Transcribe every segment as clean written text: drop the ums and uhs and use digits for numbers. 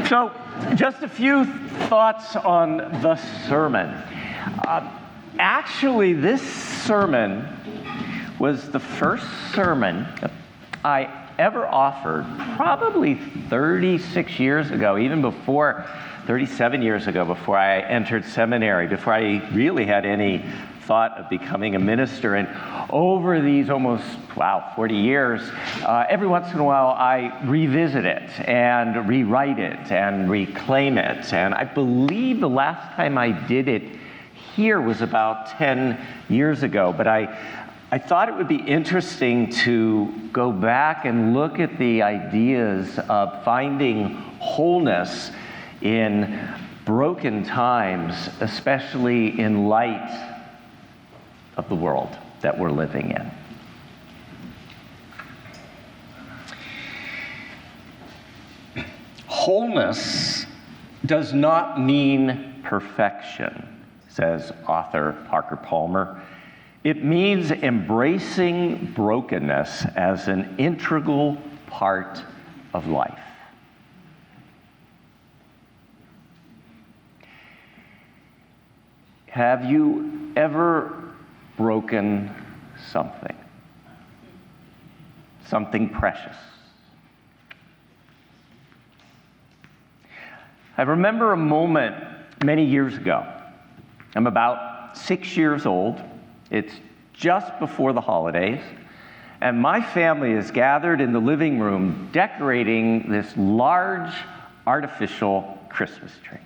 So, just a few thoughts on the sermon. Actually, this sermon was the first sermon I ever offered, probably 36 years ago, even before, 37 years ago, before I entered seminary, before I really had any thought of becoming a minister. And over these almost, 40 years, every once in a while I revisit it and rewrite it and reclaim it. And I believe the last time I did it here was about 10 years ago. But I thought it would be interesting to go back and look at the ideas of finding wholeness in broken times, especially in light of the world that we're living in. Wholeness does not mean perfection, says author Parker Palmer. It means embracing brokenness as an integral part of life. Have you ever broken something? Something precious? I remember a moment many years ago. I'm about 6 years old. It's just before the holidays, and my family is gathered in the living room decorating this large artificial Christmas tree.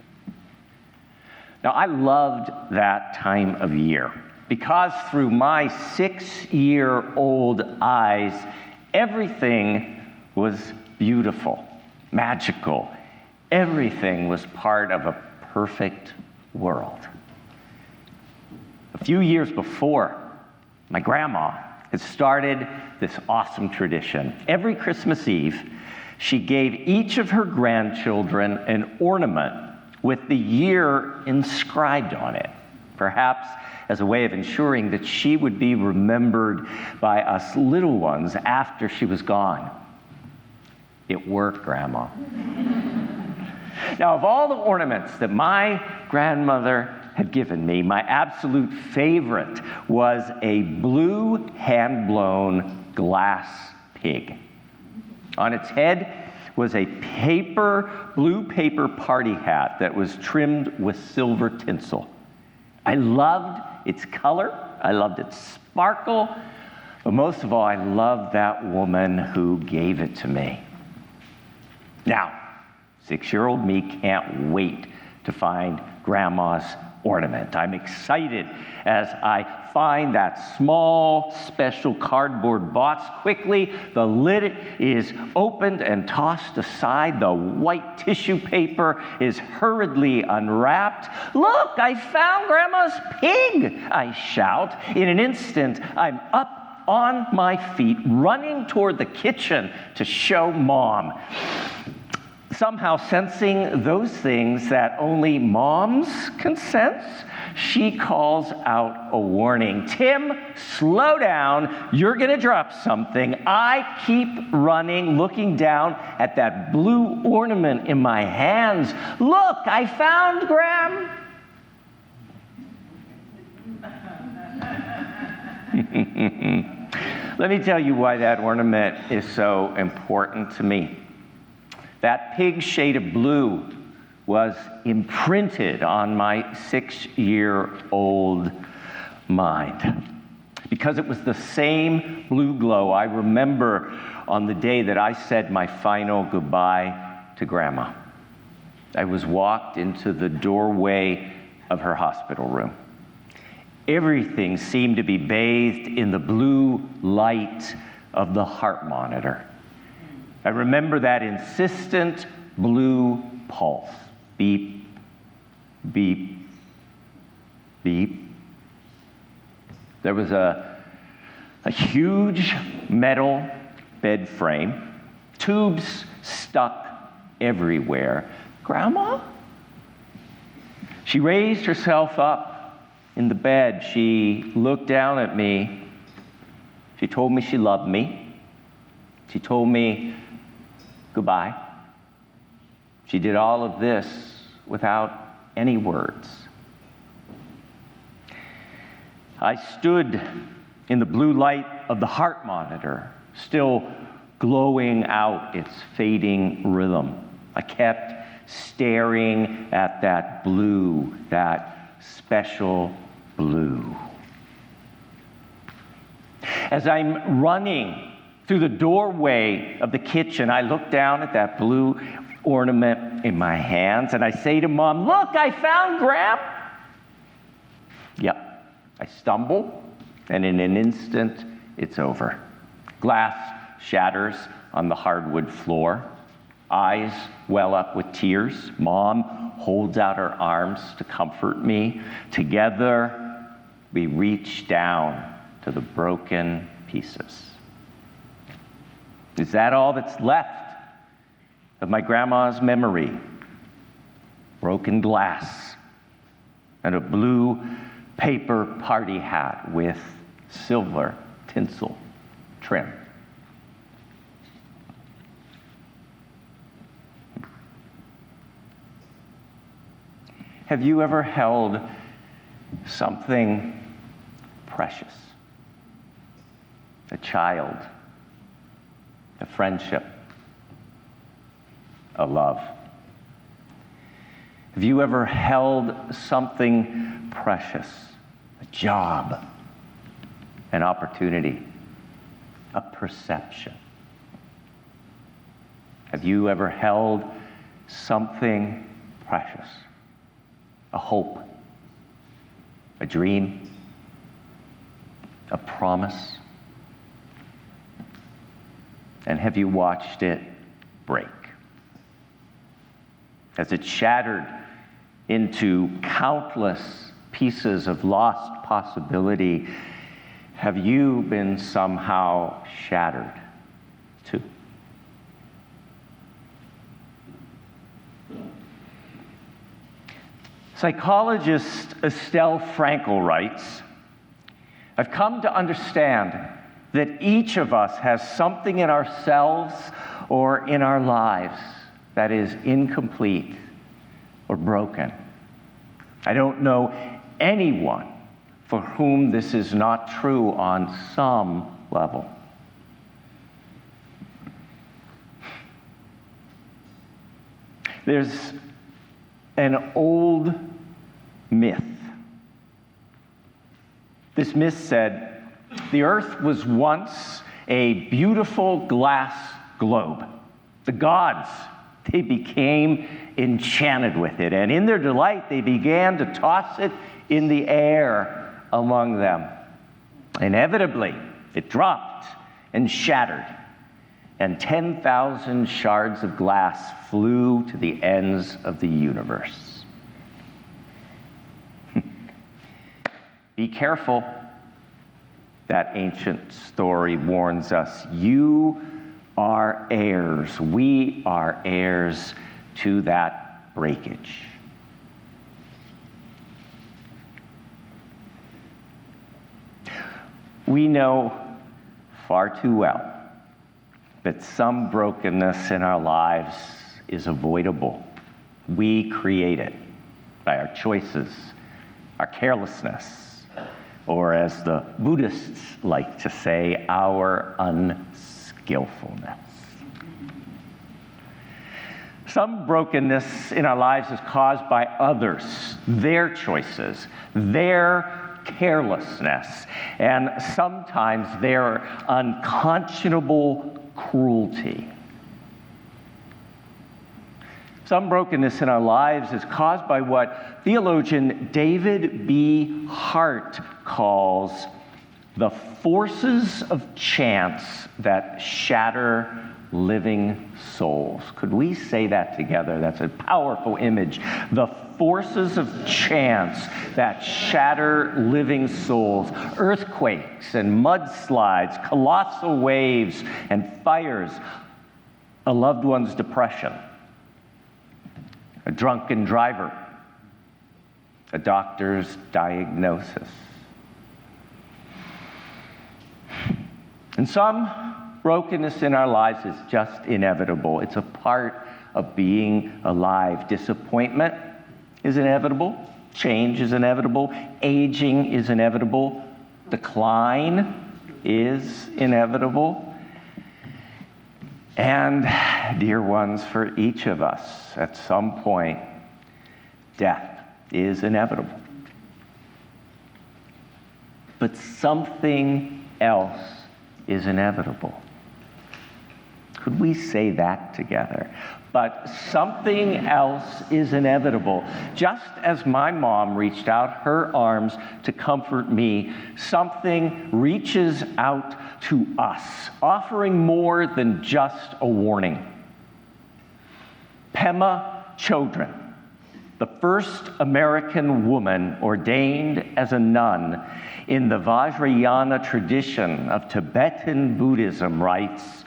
Now, I loved that time of year because through my 6-year-old eyes, everything was beautiful, magical. Everything was part of a perfect world. A few years before, my grandma had started this awesome tradition. Every Christmas Eve, she gave each of her grandchildren an ornament with the year inscribed on it, perhaps as a way of ensuring that she would be remembered by us little ones after she was gone. It worked, Grandma. Now, of all the ornaments that my grandmother had given me, my absolute favorite was a blue hand-blown glass pig. On its head was a blue paper party hat that was trimmed with silver tinsel. I loved its color, I loved its sparkle, but most of all, I loved that woman who gave it to me. Now, 6-year-old me can't wait to find Grandma's ornament. I'm excited as I find that small, special cardboard box. Quickly, the lid is opened and tossed aside. The white tissue paper is hurriedly unwrapped. "Look, I found Grandma's pig!" I shout. In an instant, I'm up on my feet, running toward the kitchen to show Mom. Somehow sensing those things that only moms can sense, she calls out a warning. "Tim, slow down. You're going to drop something." I keep running, looking down at that blue ornament in my hands. "Look, I found Gram." Let me tell you why that ornament is so important to me. That pig shade of blue was imprinted on my 6-year-old mind because it was the same blue glow I remember on the day that I said my final goodbye to Grandma. I was walked into the doorway of her hospital room. Everything seemed to be bathed in the blue light of the heart monitor. I remember that insistent blue pulse. Beep, beep, beep. There was a huge metal bed frame, tubes stuck everywhere. "Grandma?" She raised herself up in the bed. She looked down at me. She told me she loved me. She told me goodbye. She did all of this without any words. I stood in the blue light of the heart monitor, still glowing out its fading rhythm. I kept staring at that blue, that special blue. As I'm running through the doorway of the kitchen, I look down at that blue ornament in my hands, and I say to Mom, "Look, I found Graham." Yep. I stumble, and in an instant, it's over. Glass shatters on the hardwood floor. Eyes well up with tears. Mom holds out her arms to comfort me. Together, we reach down to the broken pieces. Is that all that's left of my grandma's memory? Broken glass and a blue paper party hat with silver tinsel trim. Have you ever held something precious? A child, a friendship, a love. Have you ever held something precious? A job, an opportunity, a perception. Have you ever held something precious? A hope, a dream, a promise? And have you watched it break? As it shattered into countless pieces of lost possibility, have you been somehow shattered too? Psychologist Estelle Frankel writes, "I've come to understand that each of us has something in ourselves or in our lives that is incomplete or broken. I don't know anyone for whom this is not true on some level." There's an old myth. This myth said, the earth was once a beautiful glass globe. The gods, they became enchanted with it, and in their delight, they began to toss it in the air among them. Inevitably, it dropped and shattered, and 10,000 shards of glass flew to the ends of the universe. Be careful, that ancient story warns us. You are heirs. We are heirs to that breakage. We know far too well that some brokenness in our lives is avoidable. We create it by our choices, our carelessness, or as the Buddhists like to say, our unskillfulness. Some brokenness in our lives is caused by others, their choices, their carelessness, and sometimes their unconscionable cruelty. Some brokenness in our lives is caused by what theologian David B. Hart calls the forces of chance that shatter living souls. Could we say that together? That's a powerful image. The forces of chance that shatter living souls. Earthquakes and mudslides, colossal waves and fires, a loved one's depression, a drunken driver, a doctor's diagnosis. And some brokenness in our lives is just inevitable. It's a part of being alive. Disappointment is inevitable. Change is inevitable. Aging is inevitable. Decline is inevitable. And, dear ones, for each of us, at some point, death is inevitable. But something else is inevitable. Could we say that together? But something else is inevitable. Just as my mom reached out her arms to comfort me, something reaches out to us, offering more than just a warning. Pema Chodron, the first American woman ordained as a nun in the Vajrayana tradition of Tibetan Buddhism, writes,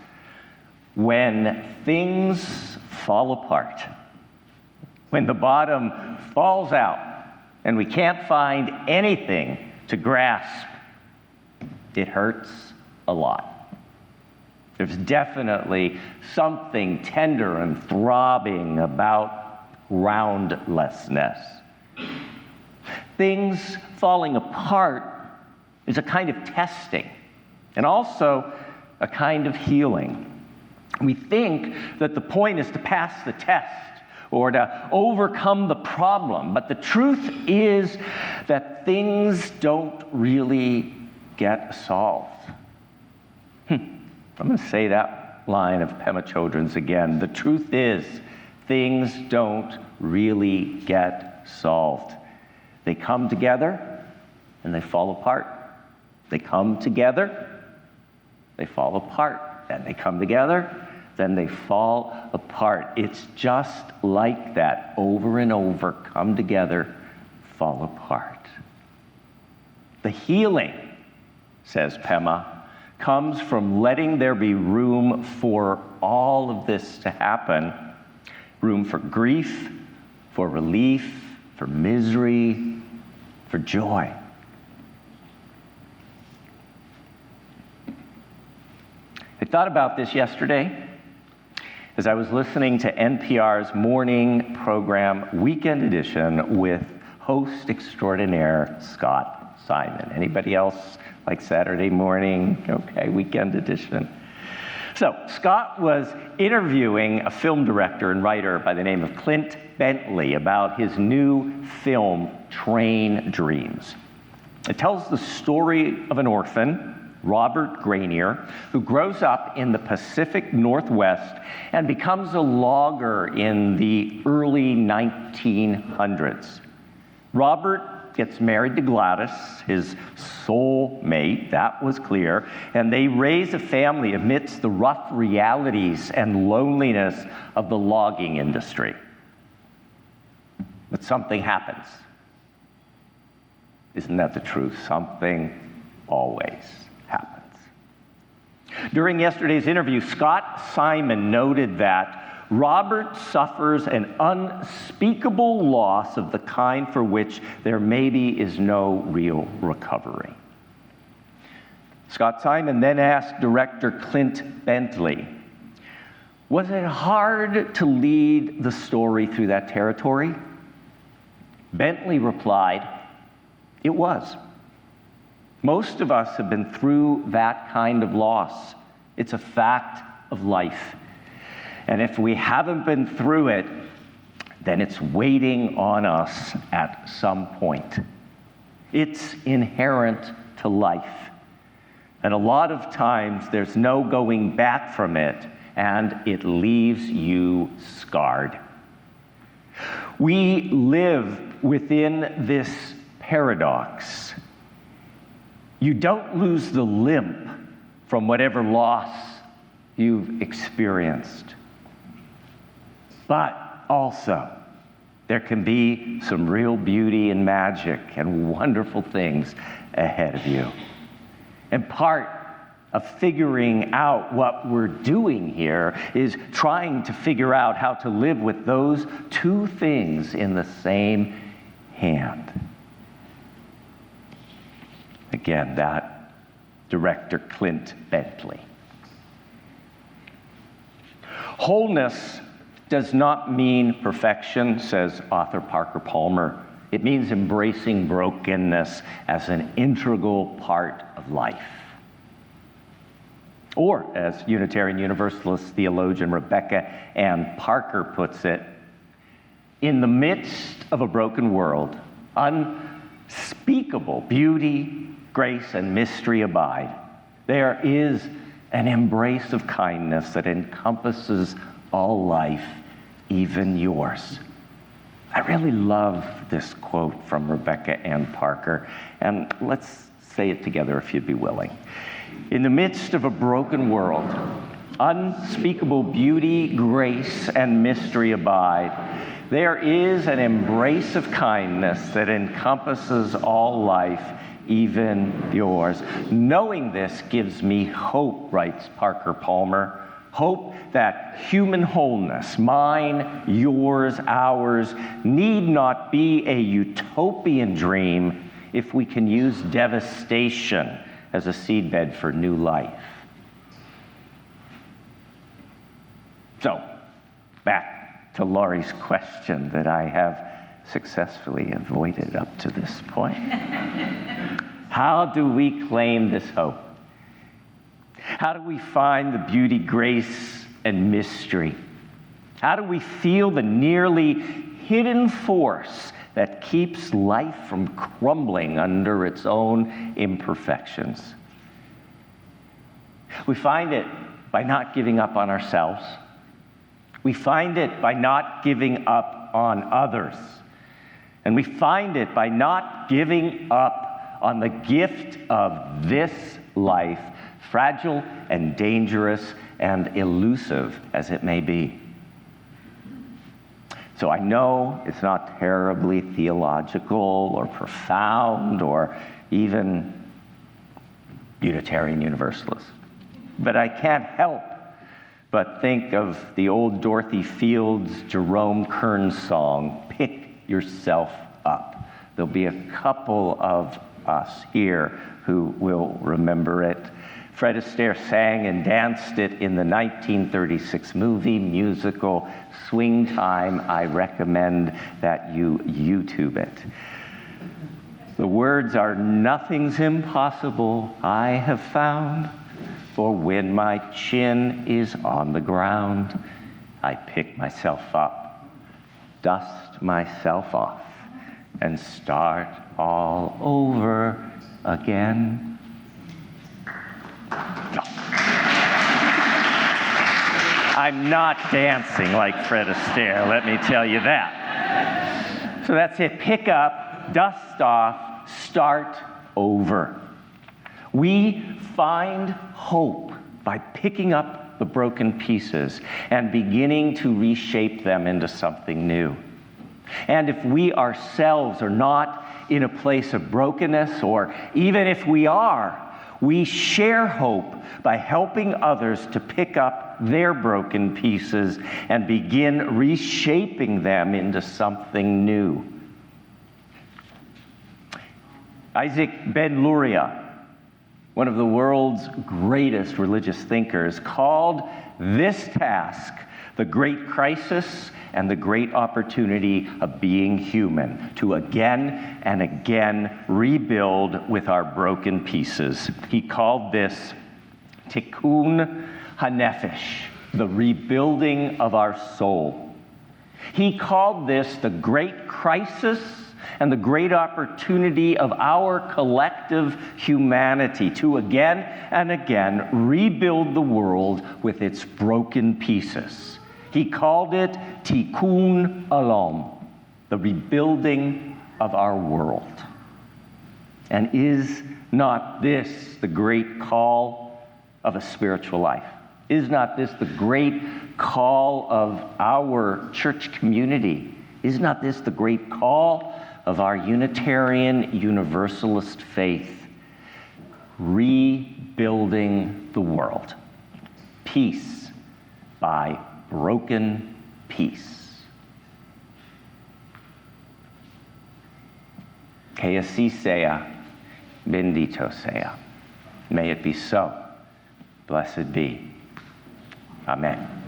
"When things fall apart, when the bottom falls out and we can't find anything to grasp, it hurts a lot." There's definitely something tender and throbbing about groundlessness. Things falling apart is a kind of testing and also a kind of healing. We think that the point is to pass the test or to overcome the problem, but the truth is that things don't really get solved. I'm going to say that line of Pema Chodron's again. The truth is, things don't really get solved. They come together and they fall apart. They come together, they fall apart. Then they come together, then they fall apart. It's just like that, over and over. Come together, fall apart. The healing, says Pema, comes from letting there be room for all of this to happen. Room for grief, for relief, for misery, for joy. I thought about this yesterday as I was listening to NPR's morning program, Weekend Edition, with host extraordinaire Scott Simon. Anybody else like Saturday morning? Okay, Weekend Edition. So Scott was interviewing a film director and writer by the name of Clint Bentley about his new film, Train Dreams. It tells the story of an orphan, Robert Granier, who grows up in the Pacific Northwest and becomes a logger in the early 1900s. Robert gets married to Gladys, his soul mate, that was clear, and they raise a family amidst the rough realities and loneliness of the logging industry. But something happens. Isn't that the truth? Something always happens. During yesterday's interview, Scott Simon noted that Robert suffers an unspeakable loss of the kind for which there maybe is no real recovery. Scott Simon then asked director Clint Bentley, was it hard to lead the story through that territory? Bentley replied, it was. Most of us have been through that kind of loss. It's a fact of life. And if we haven't been through it, then it's waiting on us at some point. It's inherent to life. And a lot of times there's no going back from it, and it leaves you scarred. We live within this paradox. You don't lose the limp from whatever loss you've experienced. But also, there can be some real beauty and magic and wonderful things ahead of you. And part of figuring out what we're doing here is trying to figure out how to live with those two things in the same hand. Again, that director Clint Bentley. Wholeness does not mean perfection, says author Parker Palmer. It means embracing brokenness as an integral part of life. Or, as Unitarian Universalist theologian Rebecca Ann Parker puts it, in the midst of a broken world, unspeakable beauty, grace, and mystery abide. There is an embrace of kindness that encompasses all life, even yours. I really love this quote from Rebecca Ann Parker, and let's say it together if you'd be willing. In the midst of a broken world, unspeakable beauty, grace, and mystery abide. There is an embrace of kindness that encompasses all life, even yours. Knowing this gives me hope, writes Parker Palmer. Hope that human wholeness, mine, yours, ours, need not be a utopian dream if we can use devastation as a seedbed for new life. So, back to Laurie's question that I have successfully avoided up to this point. How do we claim this hope? How do we find the beauty, grace, and mystery? How do we feel the nearly hidden force that keeps life from crumbling under its own imperfections? We find it by not giving up on ourselves. We find it by not giving up on others. And we find it by not giving up on the gift of this life, fragile and dangerous and elusive as it may be. So I know it's not terribly theological or profound or even Unitarian Universalist, but I can't help but think of the old Dorothy Fields, Jerome Kern song, Pick Yourself Up. There'll be a couple of us here who will remember it. Fred Astaire sang and danced it in the 1936 movie musical Swing Time. I recommend that you YouTube it. The words are, "Nothing's impossible, I have found. For when my chin is on the ground, I pick myself up, dust myself off, and start all over again." I'm not dancing like Fred Astaire, let me tell you that. So that's it. Pick up, dust off, start over. We find hope by picking up the broken pieces and beginning to reshape them into something new. And if we ourselves are not in a place of brokenness, or even if we are, we share hope by helping others to pick up their broken pieces and begin reshaping them into something new. Isaac Ben Luria, one of the world's greatest religious thinkers, called this task the great crisis and the great opportunity of being human, to again and again rebuild with our broken pieces. He called this tikkun hanefesh, the rebuilding of our soul. He called this the great crisis and the great opportunity of our collective humanity to again and again rebuild the world with its broken pieces. He called it tikkun olam, the rebuilding of our world. And is not this the great call of a spiritual life? Is not this the great call of our church community? Is not this the great call of our Unitarian Universalist faith? Rebuilding the world, piece by broken piece. Que así sea, bendito sea. May it be so. Blessed be. Amen.